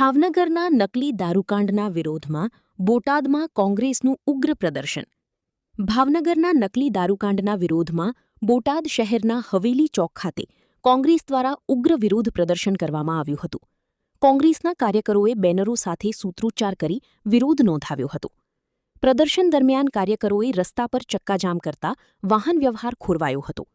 ભાવનગરના નકલી દારૂકાંડના વિરોધમાં બોટાદમાં કોંગ્રેસનું ઉગ્ર પ્રદર્શન. ભાવનગરના નકલી દારૂકાંડના વિરોધમાં બોટાદ શહેરના હવેલી ચોક ખાતે કોંગ્રેસ દ્વારા ઉગ્ર વિરોધ પ્રદર્શન કરવામાં આવ્યું હતું. કોંગ્રેસના કાર્યકરોએ બેનરો સાથે સૂત્રોચ્ચાર કરી વિરોધ નોંધાવ્યો હતો. પ્રદર્શન દરમિયાન કાર્યકરોએ રસ્તા પર ચક્કાજામ કરતા વાહન વ્યવહાર ખોરવાયો હતો.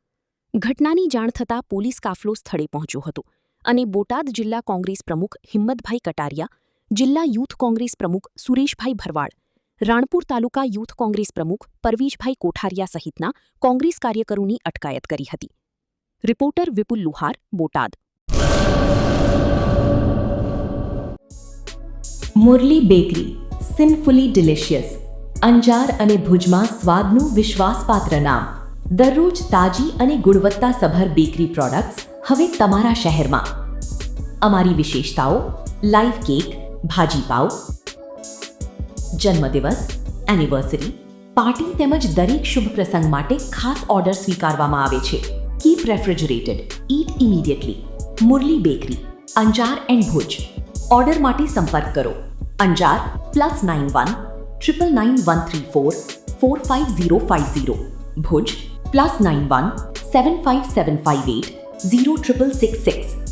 ઘટનાની જાણ થતાં પોલીસ કાફલો સ્થળે પહોંચ્યો હતો અને બોટાદ જિલ્લા કોંગ્રેસ પ્રમુખ હિંમતભાઈ કટારિયા, જિલ્લા યુથ કોંગ્રેસ પ્રમુખ સુરેશભાઈ ભરવાડ, રાણપુર તાલુકા યુથ કોંગ્રેસ પ્રમુખ પરવીશભાઈ કોઠારિયા સહિતના કોંગ્રેસ કાર્યકરોની અટકાયત કરી હતી. Reporter Vipul Luhar, Botad. Murli bakery, sinfully delicious. Anjar અને ભુજમાં સ્વાદનું વિશ્વાસપાત્ર નામ. દરરોજ તાજી અને ગુણવત્તાસભર બેકરી પ્રોડક્ટ્સ હવે તમારા શહેરમાં. અમારી વિશેષતાઓ: લાઈવ કેક, ભાજીપાવ, જન્મદિવસ, એનિવર્સરી, પાર્ટી તેમજ દરેક શુભ પ્રસંગ માટે ખાસ ઓર્ડર સ્વીકારવામાં આવે છે. Keep refrigerated, eat immediately. Murli bakery, Anjar and Bhuj. Order માટે સંપર્ક કરો. અંજાર +91 999 134 45050. ભુજ +91 75758 0666.